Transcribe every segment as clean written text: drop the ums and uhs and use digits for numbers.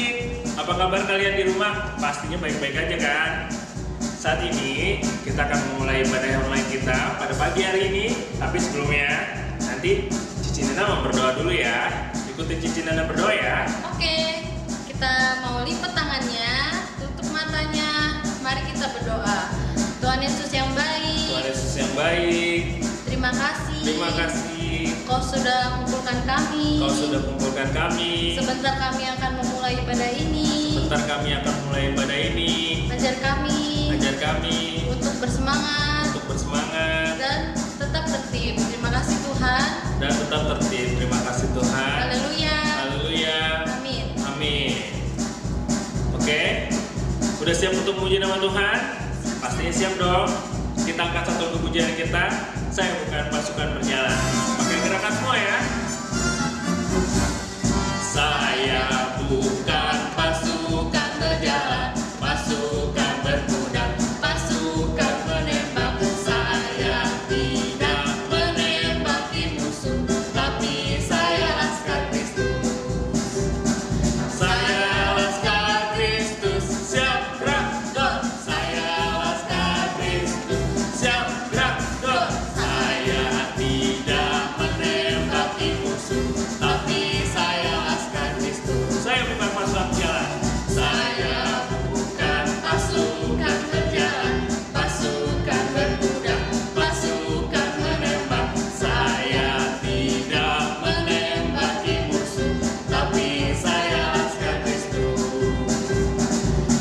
adik-adik, apa kabar kalian di rumah? Pastinya baik-baik aja kan? Saat ini kita akan memulai ibadah online kita pada pagi hari ini. Tapi sebelumnya, nanti Cici Nana mau berdoa dulu ya. Ikutin Cici Nana berdoa ya. Oke, kita mau lipat tangannya, tutup matanya. Mari kita berdoa. Tuhan Yesus yang baik. Tuhan Yesus yang baik. Terima kasih. Terima kasih. Kau sudah kumpulkan kami. Kau sudah kumpulkan kami. Sebentar kami akan memulai ibadah ini. Sebentar kami akan mulai ibadah ini. Ajar kami. Ajar kami Untuk bersemangat. untuk bersemangat Dan tetap tertib. Terima kasih Tuhan. dan tetap tertib. Terima kasih Tuhan. Haleluya. Haleluya. Amin. Amin. Oke, udah siap untuk memuji nama Tuhan? Pastinya siap dong. Kita angkat satu pujian kita. Saya bukan pasukan berjalan. Pakai gerakan semua ya. Saya bukan pasukan berjalan, pasukan berkuda, pasukan menembak. Saya tidak menembaki musuh, tapi saya laskar Kristus. Saya laskar Kristus, siap gerak go. Saya laskar Kristus, siap gerak go. Saya tidak menembaki musuh, tapi saya laskar Kristus. Saya bukan pasukan jalan. Saya bukan pasukan berjalan, pasukan berkuda, pasukan menembak. Saya tidak menembaki musuh, tapi saya laskar Kristus.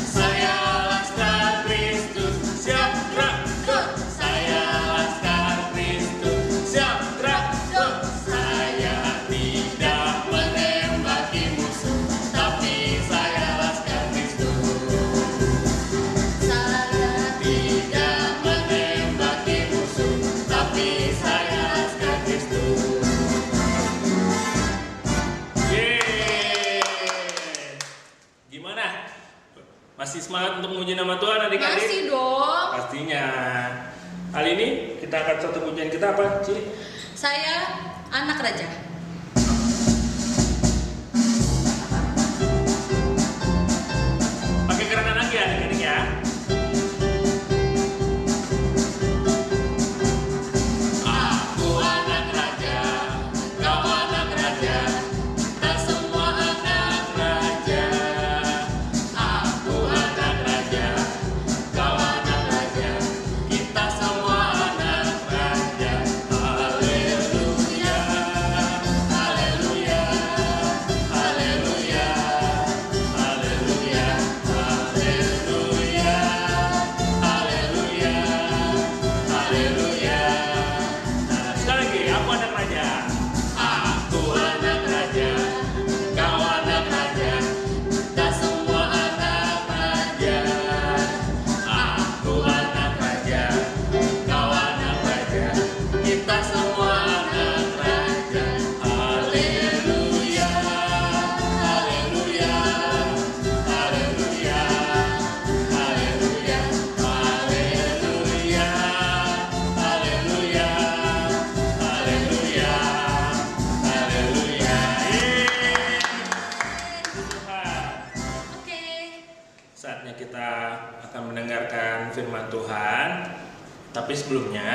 Saya laskar Kristus, siap gerak go. Saya laskar Kristus, siap gerak go. Saya tidak menembaki musuh, tapi saya laskar Kristus. Saya tidak menembaki musuh, tapi saya laskar Kristus. Yeay. Gimana? Masih semangat untuk memuji nama Tuhan adik-adik? Masih dong. Pastinya. Kali ini kita akan satu pujian kita apa, Ci? Saya anak raja. Pakai gerakan lagi ya adik-adik ya. Aku anak raja, kau anak raja, kita semua anak raja. Aku anak raja, kau anak raja, kita semua anak raja. Haleluya, haleluya, haleluya, haleluya, haleluya, haleluya, haleluya. Nah, sekali lagi, aku anak raja. Aku anak raja, kau anak raja, kita semua anak raja. Aku anak raja, kau anak raja, kita semua anak raja. Haleluya, haleluya, haleluya, haleluya, haleluya, haleluya, haleluya, haleluya. Yeay. Tuhan. Oke. Saatnya kita akan mendengarkan firman Tuhan. Tapi sebelumnya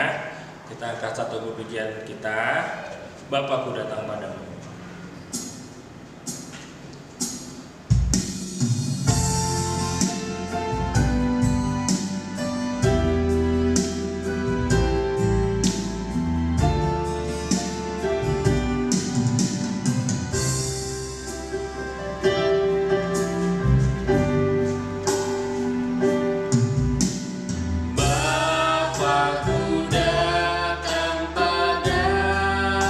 kita angkat satu pujian kita. Bapakku datang padamu. Bapakku datang padamu.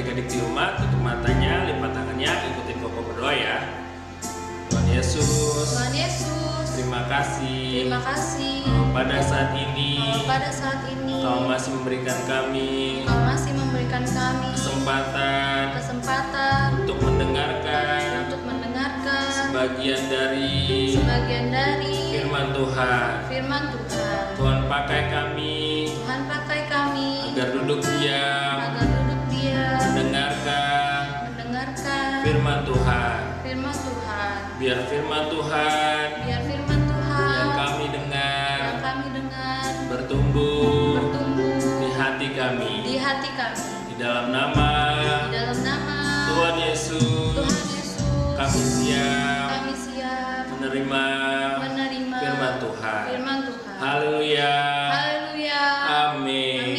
Adik-adik di rumah tutup matanya, lipat tangannya, ikutin Koko berdoa ya. Tuhan Yesus, Tuhan Yesus, terima kasih. terima kasih. Pada saat ini, Pada saat ini, Kau masih memberikan kami Kau masih memberikan kami kesempatan kesempatan untuk mendengarkan sebagian dari firman Tuhan. Tuhan pakai kami agar duduk diam mendengarkan firman Tuhan. Biar firman Tuhan yang kami dengar bertumbuh di hati kami. Di dalam nama Tuhan Yesus, kami siap menerima firman Tuhan. Haleluya. Amin.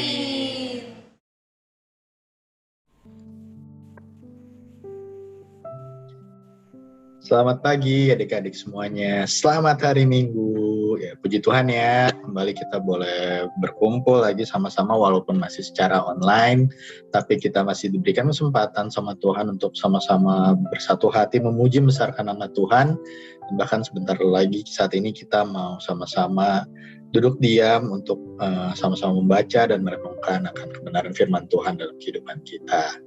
Selamat pagi adik-adik semuanya. Selamat hari Minggu. Ya, puji Tuhan ya. Kembali kita boleh berkumpul lagi sama-sama walaupun masih secara online, tapi kita masih diberikan kesempatan sama Tuhan untuk sama-sama bersatu hati memuji membesarkan nama Tuhan. Dan bahkan sebentar lagi saat ini kita mau sama-sama duduk diam untuk sama-sama membaca dan merenungkan akan kebenaran firman Tuhan dalam kehidupan kita.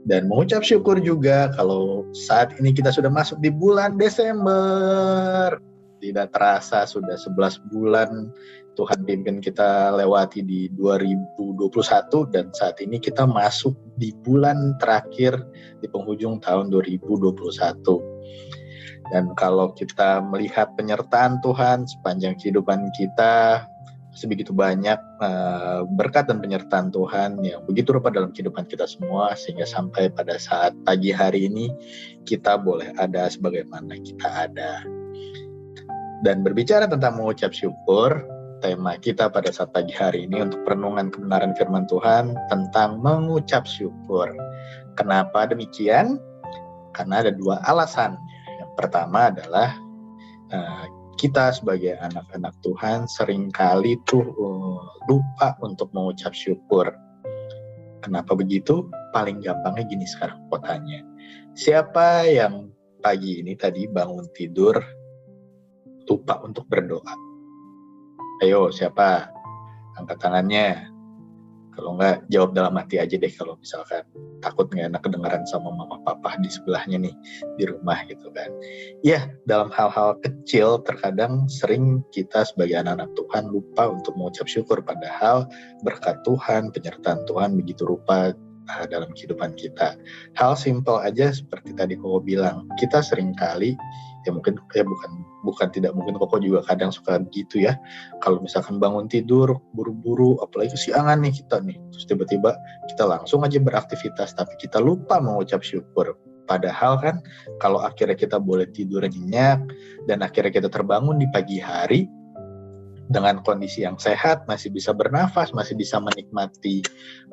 Dan mengucap syukur juga kalau saat ini kita sudah masuk di bulan Desember. Tidak terasa sudah 11 bulan Tuhan pimpin kita lewati di 2021 dan saat ini kita masuk di bulan terakhir di penghujung tahun 2021. Dan kalau kita melihat penyertaan Tuhan sepanjang kehidupan kita, sebegitu banyak berkat dan penyertaan Tuhan yang begitu rupa dalam kehidupan kita semua, sehingga sampai pada saat pagi hari ini kita boleh ada sebagaimana kita ada. Dan berbicara tentang mengucap syukur, tema kita pada saat pagi hari ini untuk perenungan kebenaran firman Tuhan tentang mengucap syukur. Kenapa demikian? Karena ada dua alasan. Yang pertama adalah kita sebagai anak-anak Tuhan seringkali tuh lupa untuk mengucap syukur. Kenapa begitu? Paling gampangnya gini sekarang potanya. Siapa yang pagi ini tadi bangun tidur lupa untuk berdoa? Ayo, siapa? Angkat tangannya. Kalau enggak, jawab dalam hati aja deh kalau misalkan takut nggak enak kedengaran sama mama papa di sebelahnya nih di rumah gitu kan. Ya, dalam hal-hal kecil terkadang sering kita sebagai anak-anak Tuhan lupa untuk mengucap syukur, padahal berkat Tuhan, penyertaan Tuhan begitu rupa dalam kehidupan kita. Hal simpel aja seperti tadi Koko bilang, kita sering kali bukan tidak mungkin, Koko juga kadang suka begitu ya. Kalau misalkan bangun tidur buru-buru, apalagi kesiangan nih kita nih, terus tiba-tiba kita langsung aja beraktivitas, tapi kita lupa mengucap syukur. Padahal kan kalau akhirnya kita boleh tidur nyenyak dan akhirnya kita terbangun di pagi hari dengan kondisi yang sehat, masih bisa bernafas, masih bisa menikmati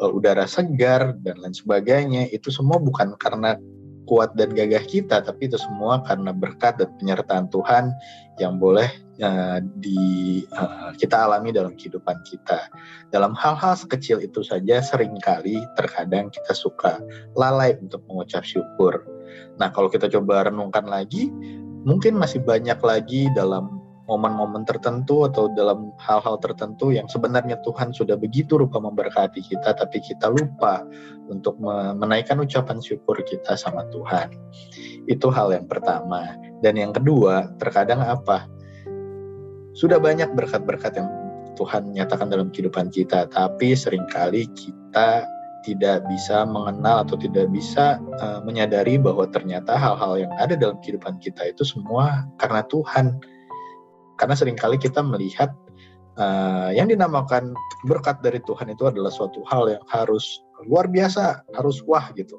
udara segar dan lain sebagainya, itu semua bukan karena kuat dan gagah kita, tapi itu semua karena berkat dan penyertaan Tuhan yang boleh kita alami dalam kehidupan kita. Dalam hal-hal sekecil itu saja seringkali terkadang kita suka lalai untuk mengucap syukur. Nah, kalau kita coba renungkan lagi, mungkin masih banyak lagi dalam momen-momen tertentu atau dalam hal-hal tertentu yang sebenarnya Tuhan sudah begitu rupa memberkati kita, tapi kita lupa untuk menaikkan ucapan syukur kita sama Tuhan. Itu hal yang pertama. Dan yang kedua, terkadang apa? Sudah banyak berkat-berkat yang Tuhan nyatakan dalam kehidupan kita, tapi seringkali kita tidak bisa mengenal atau tidak bisa menyadari bahwa ternyata hal-hal yang ada dalam kehidupan kita itu semua karena Tuhan. Karena seringkali kita melihat yang dinamakan berkat dari Tuhan itu adalah suatu hal yang harus luar biasa, harus wah gitu.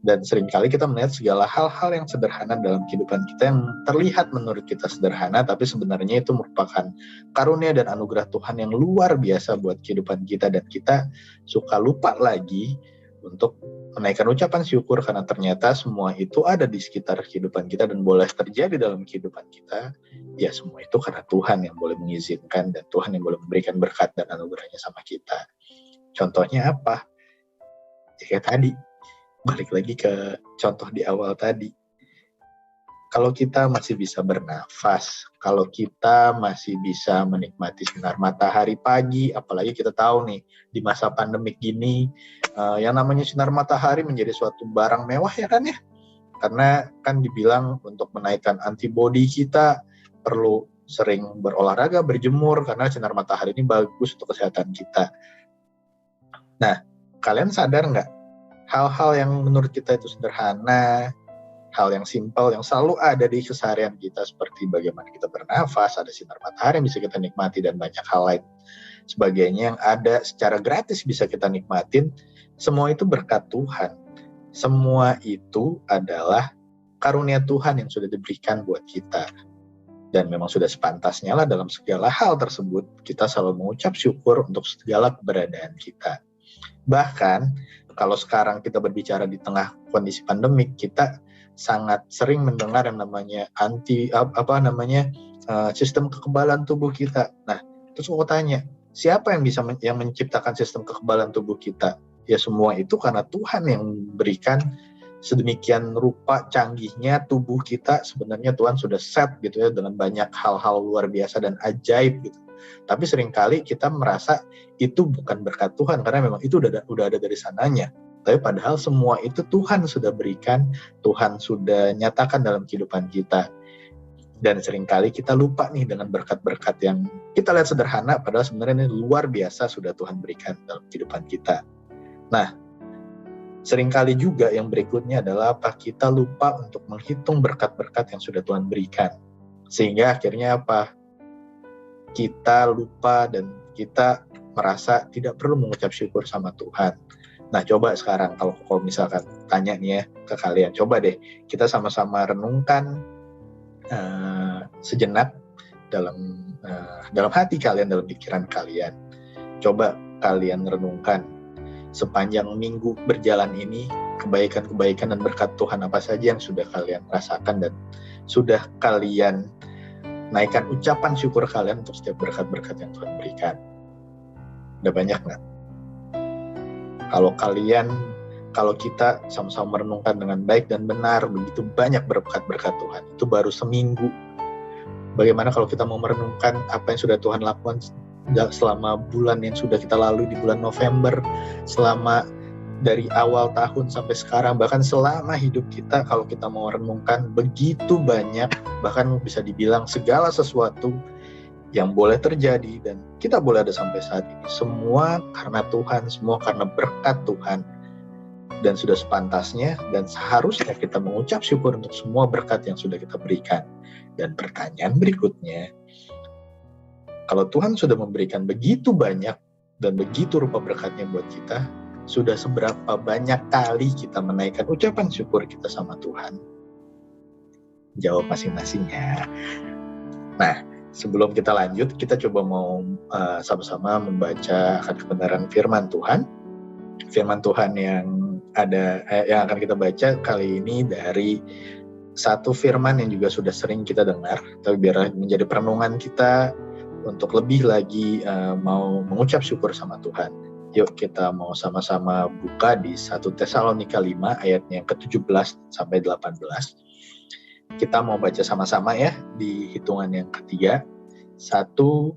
Dan seringkali kita melihat segala hal-hal yang sederhana dalam kehidupan kita yang terlihat menurut kita sederhana, tapi sebenarnya itu merupakan karunia dan anugerah Tuhan yang luar biasa buat kehidupan kita, dan kita suka lupa lagi untuk menaikkan ucapan syukur karena ternyata semua itu ada di sekitar kehidupan kita dan boleh terjadi dalam kehidupan kita. Ya, semua itu karena Tuhan yang boleh mengizinkan dan Tuhan yang boleh memberikan berkat dan anugerahnya sama kita. Contohnya apa? kayak tadi, balik lagi ke contoh di awal tadi. Kalau kita masih bisa bernafas, kalau kita masih bisa menikmati sinar matahari pagi, apalagi kita tahu nih di masa pandemik gini, yang namanya sinar matahari menjadi suatu barang mewah ya kan ya? Karena kan dibilang untuk menaikkan antibodi kita perlu sering berolahraga, berjemur, karena sinar matahari ini bagus untuk kesehatan kita. Nah, kalian sadar nggak? Hal-hal yang menurut kita itu sederhana, hal yang simpel yang selalu ada di keseharian kita seperti bagaimana kita bernafas, ada sinar matahari yang bisa kita nikmati dan banyak hal lain sebagainya yang ada secara gratis bisa kita nikmatin, semua itu berkat Tuhan. Semua itu adalah karunia Tuhan yang sudah diberikan buat kita. Dan memang sudah sepantasnya lah dalam segala hal tersebut kita selalu mengucap syukur untuk segala keberadaan kita. Bahkan kalau sekarang kita berbicara di tengah kondisi pandemik, kita sangat sering mendengar yang namanya sistem kekebalan tubuh kita. Nah, terus aku tanya, siapa yang bisa yang menciptakan sistem kekebalan tubuh kita? Ya semua itu karena Tuhan yang berikan sedemikian rupa canggihnya tubuh kita. Sebenarnya Tuhan sudah set gitu ya dengan banyak hal-hal luar biasa dan ajaib gitu. Tapi seringkali kita merasa itu bukan berkat Tuhan karena memang itu udah ada dari sananya. Tapi padahal semua itu Tuhan sudah berikan, Tuhan sudah nyatakan dalam kehidupan kita. Dan seringkali kita lupa nih dengan berkat-berkat yang kita lihat sederhana, padahal sebenarnya ini luar biasa sudah Tuhan berikan dalam kehidupan kita. Nah, seringkali juga yang berikutnya adalah apa? Kita lupa untuk menghitung berkat-berkat yang sudah Tuhan berikan. Sehingga akhirnya apa? Kita lupa dan kita merasa tidak perlu mengucap syukur sama Tuhan. Nah, coba sekarang kalau misalkan tanya nih ya ke kalian, coba deh kita sama-sama renungkan sejenak dalam hati kalian, dalam pikiran kalian. Coba kalian renungkan sepanjang minggu berjalan ini, kebaikan-kebaikan dan berkat Tuhan apa saja yang sudah kalian rasakan dan sudah kalian naikkan ucapan syukur kalian untuk setiap berkat-berkat yang Tuhan berikan. Udah banyak nggak? Kalau kita sama-sama merenungkan dengan baik dan benar, begitu banyak berkat-berkat Tuhan, itu baru seminggu. Bagaimana kalau kita mau merenungkan apa yang sudah Tuhan lakukan selama bulan yang sudah kita lalui di bulan November, selama dari awal tahun sampai sekarang, bahkan selama hidup kita, kalau kita mau renungkan begitu banyak, bahkan bisa dibilang segala sesuatu yang boleh terjadi dan kita boleh ada sampai saat ini, semua karena Tuhan, semua karena berkat Tuhan. Dan sudah sepantasnya dan seharusnya kita mengucap syukur untuk semua berkat yang sudah kita berikan. Dan pertanyaan berikutnya, kalau Tuhan sudah memberikan begitu banyak dan begitu rupa berkatnya buat kita, sudah seberapa banyak kali kita menaikkan ucapan syukur kita sama Tuhan? Jawab masing-masing ya. Nah, sebelum kita lanjut, kita coba mau sama-sama membaca akan kebenaran firman Tuhan. Firman Tuhan yang akan kita baca kali ini dari satu firman yang juga sudah sering kita dengar, tapi biar menjadi perenungan kita untuk lebih lagi mau mengucap syukur sama Tuhan. Yuk kita mau sama-sama buka di 1 Tesalonika 5 ayatnya yang ke-17 sampai 18. Kita mau baca sama-sama ya di hitungan yang ketiga. 1, 2,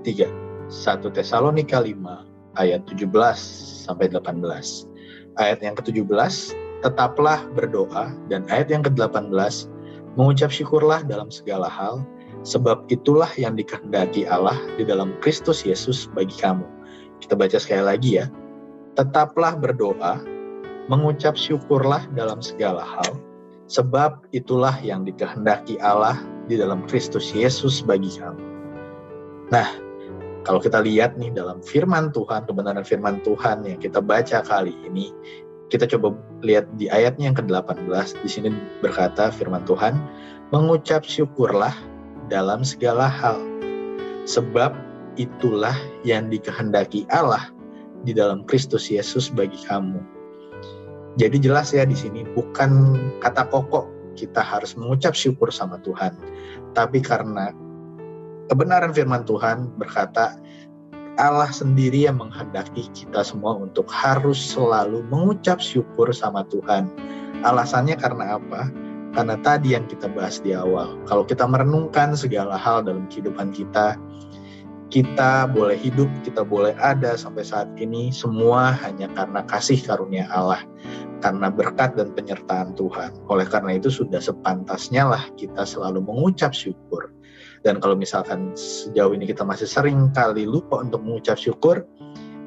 3. 1 Tesalonika 5 ayat 17 sampai 18. Ayat yang ke-17, tetaplah berdoa, dan ayat yang ke-18, mengucap syukurlah dalam segala hal, sebab itulah yang dikehendaki Allah di dalam Kristus Yesus bagi kamu. Kita baca sekali lagi ya. Tetaplah berdoa, mengucap syukurlah dalam segala hal, sebab itulah yang dikehendaki Allah di dalam Kristus Yesus bagi kamu. Nah, kalau kita lihat nih dalam firman Tuhan, kebenaran firman Tuhan yang kita baca kali ini, kita coba lihat di ayatnya yang ke-18, di sini berkata firman Tuhan, mengucap syukurlah dalam segala hal, sebab itulah yang dikehendaki Allah di dalam Kristus Yesus bagi kamu. Jadi jelas ya di sini bukan kata pokok kita harus mengucap syukur sama Tuhan, tapi karena kebenaran firman Tuhan berkata Allah sendiri yang menghendaki kita semua untuk harus selalu mengucap syukur sama Tuhan. Alasannya karena apa? Karena tadi yang kita bahas di awal, kalau kita merenungkan segala hal dalam kehidupan kita, kita boleh hidup, kita boleh ada sampai saat ini, semua hanya karena kasih karunia Allah, karena berkat dan penyertaan Tuhan. Oleh karena itu sudah sepantasnya lah kita selalu mengucap syukur. Dan kalau misalkan sejauh ini kita masih sering kali lupa untuk mengucap syukur,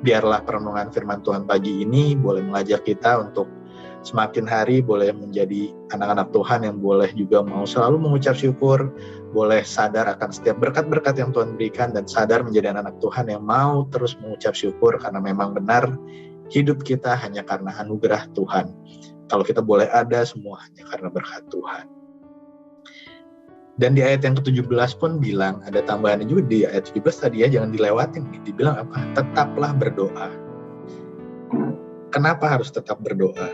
biarlah perenungan firman Tuhan pagi ini boleh mengajak kita untuk semakin hari boleh menjadi anak-anak Tuhan yang boleh juga mau selalu mengucap syukur, boleh sadar akan setiap berkat-berkat yang Tuhan berikan, dan sadar menjadi anak-anak Tuhan yang mau terus mengucap syukur karena memang benar hidup kita hanya karena anugerah Tuhan. Kalau kita boleh ada, semua hanya karena berkat Tuhan. Dan di ayat yang ke-17 pun bilang, ada tambahannya juga di ayat 17 tadi ya, jangan dilewatin. Dibilang apa? Tetaplah berdoa. Kenapa harus tetap berdoa?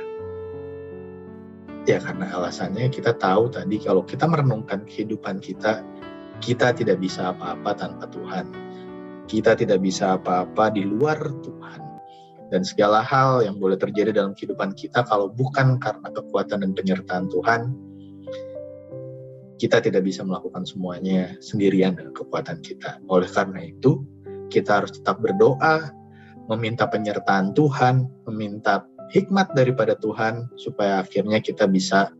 Ya karena alasannya kita tahu tadi kalau kita merenungkan kehidupan kita, kita tidak bisa apa-apa tanpa Tuhan. Kita tidak bisa apa-apa di luar Tuhan. Dan segala hal yang boleh terjadi dalam kehidupan kita kalau bukan karena kekuatan dan penyertaan Tuhan, kita tidak bisa melakukan semuanya sendirian dengan kekuatan kita. Oleh karena itu, kita harus tetap berdoa, meminta penyertaan Tuhan, meminta hikmat daripada Tuhan, supaya akhirnya kita bisa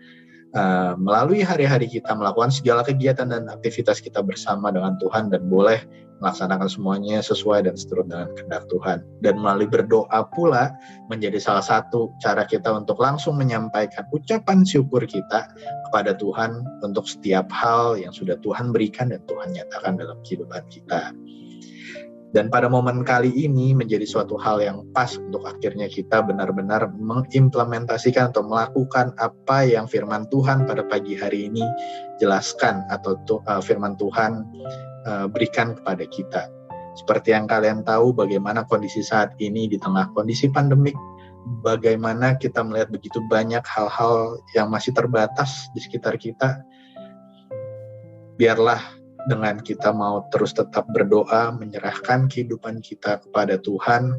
melalui hari-hari kita melakukan segala kegiatan dan aktivitas kita bersama dengan Tuhan, dan boleh melaksanakan semuanya sesuai dan seturut dengan kehendak Tuhan. Dan melalui berdoa pula menjadi salah satu cara kita untuk langsung menyampaikan ucapan syukur kita kepada Tuhan untuk setiap hal yang sudah Tuhan berikan dan Tuhan nyatakan dalam kehidupan kita. Dan pada momen kali ini menjadi suatu hal yang pas untuk akhirnya kita benar-benar mengimplementasikan atau melakukan apa yang firman Tuhan pada pagi hari ini jelaskan atau firman Tuhan berikan kepada kita. Seperti yang kalian tahu bagaimana kondisi saat ini di tengah kondisi pandemik, bagaimana kita melihat begitu banyak hal-hal yang masih terbatas di sekitar kita. Biarlah dengan kita mau terus tetap berdoa, menyerahkan kehidupan kita kepada Tuhan,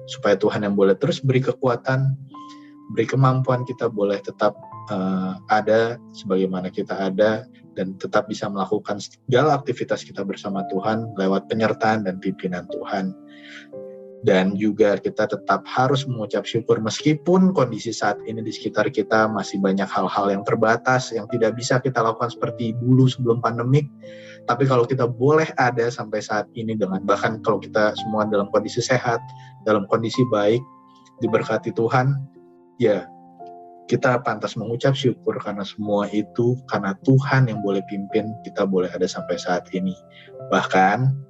supaya Tuhan yang boleh terus beri kekuatan, beri kemampuan kita boleh tetap ada sebagaimana kita ada, dan tetap bisa melakukan segala aktivitas kita bersama Tuhan lewat penyertaan dan pimpinan Tuhan. Dan juga kita tetap harus mengucap syukur meskipun kondisi saat ini di sekitar kita masih banyak hal-hal yang terbatas yang tidak bisa kita lakukan seperti dulu sebelum pandemik. Tapi kalau kita boleh ada sampai saat ini, dengan bahkan kalau kita semua dalam kondisi sehat, dalam kondisi baik, diberkati Tuhan, ya kita pantas mengucap syukur karena semua itu karena Tuhan yang boleh pimpin kita boleh ada sampai saat ini. Bahkan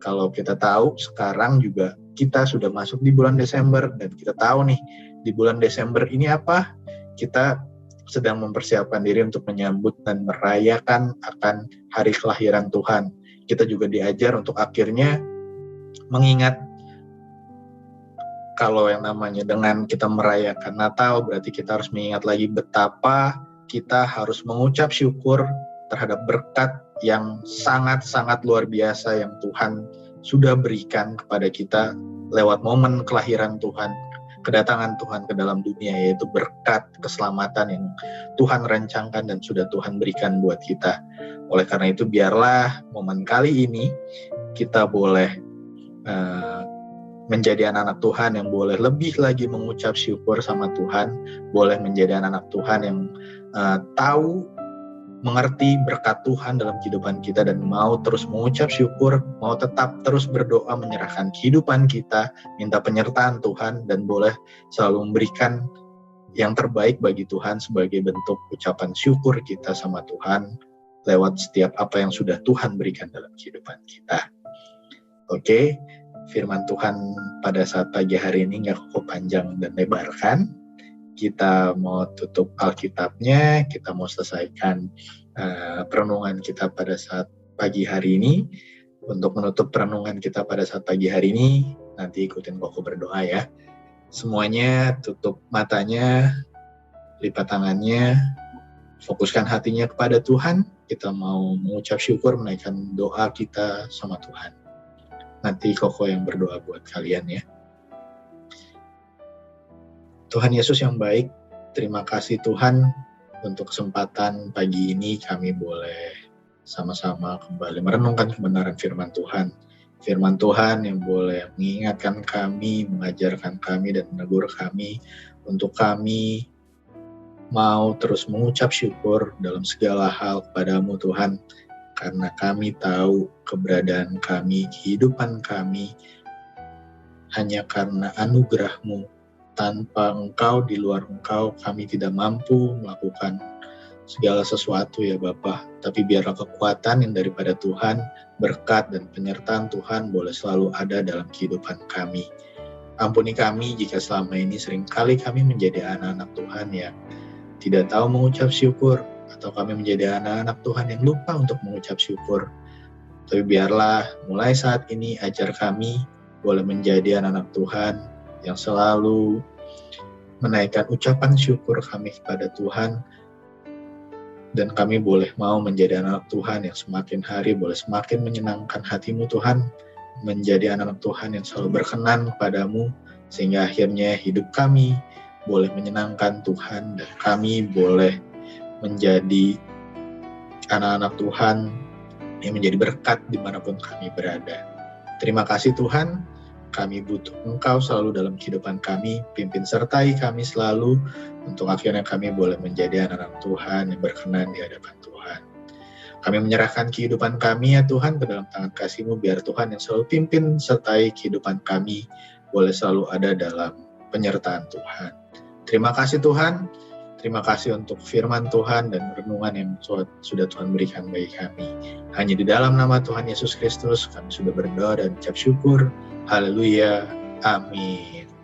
kalau kita tahu sekarang juga kita sudah masuk di bulan Desember, dan kita tahu nih di bulan Desember ini apa? Kita sedang mempersiapkan diri untuk menyambut dan merayakan akan hari kelahiran Tuhan. Kita juga diajar untuk akhirnya mengingat kalau yang namanya dengan kita merayakan Natal, berarti kita harus mengingat lagi betapa kita harus mengucap syukur terhadap berkat yang sangat-sangat luar biasa yang Tuhan sudah berikan kepada kita lewat momen kelahiran Tuhan, kedatangan Tuhan ke dalam dunia, yaitu berkat keselamatan yang Tuhan rancangkan dan sudah Tuhan berikan buat kita. Oleh karena itu biarlah momen kali ini kita boleh menjadi anak-anak Tuhan yang boleh lebih lagi mengucap syukur sama Tuhan, boleh menjadi anak-anak Tuhan yang tahu, mengerti berkat Tuhan dalam kehidupan kita, dan mau terus mengucap syukur, mau tetap terus berdoa, menyerahkan kehidupan kita, minta penyertaan Tuhan, dan boleh selalu memberikan yang terbaik bagi Tuhan sebagai bentuk ucapan syukur kita sama Tuhan lewat setiap apa yang sudah Tuhan berikan dalam kehidupan kita. Oke, firman Tuhan pada saat pagi hari ini nggak cukup panjang dan lebar kan? Kita mau tutup Alkitabnya, kita mau selesaikan perenungan kita pada saat pagi hari ini. Untuk menutup perenungan kita pada saat pagi hari ini, nanti ikutin Koko berdoa ya. Semuanya tutup matanya, lipat tangannya, fokuskan hatinya kepada Tuhan. Kita mau mengucap syukur, menaikkan doa kita sama Tuhan. Nanti Koko yang berdoa buat kalian ya. Tuhan Yesus yang baik, terima kasih Tuhan untuk kesempatan pagi ini kami boleh sama-sama kembali merenungkan kebenaran firman Tuhan. Firman Tuhan yang boleh mengingatkan kami, mengajarkan kami, dan menegur kami untuk kami mau terus mengucap syukur dalam segala hal kepadamu Tuhan, karena kami tahu keberadaan kami, kehidupan kami hanya karena anugerah-Mu. Tanpa Engkau, di luar Engkau, kami tidak mampu melakukan segala sesuatu ya Bapa. Tapi biarlah kekuatan yang daripada Tuhan, berkat dan penyertaan Tuhan boleh selalu ada dalam kehidupan kami. Ampuni kami jika selama ini seringkali kami menjadi anak-anak Tuhan yang tidak tahu mengucap syukur, atau kami menjadi anak-anak Tuhan yang lupa untuk mengucap syukur. Tapi biarlah mulai saat ini ajar kami boleh menjadi anak-anak Tuhan yang selalu menaikkan ucapan syukur kami kepada Tuhan, dan kami boleh mau menjadi anak Tuhan yang semakin hari boleh semakin menyenangkan hati-Mu Tuhan, menjadi anak Tuhan yang selalu berkenan kepadamu, sehingga akhirnya hidup kami boleh menyenangkan Tuhan, dan kami boleh menjadi anak-anak Tuhan yang menjadi berkat dimanapun kami berada. Terima kasih Tuhan, kami butuh Engkau selalu dalam kehidupan kami, pimpin sertai kami selalu, untuk akhirnya kami boleh menjadi anak-anak Tuhan yang berkenan di hadapan Tuhan. Kami menyerahkan kehidupan kami ya Tuhan ke dalam tangan kasih-Mu, biar Tuhan yang selalu pimpin sertai kehidupan kami boleh selalu ada dalam penyertaan Tuhan. Terima kasih Tuhan, terima kasih untuk firman Tuhan dan renungan yang sudah Tuhan berikan bagi kami. Hanya di dalam nama Tuhan Yesus Kristus kami sudah berdoa dan ucap syukur. Haleluya. Amin.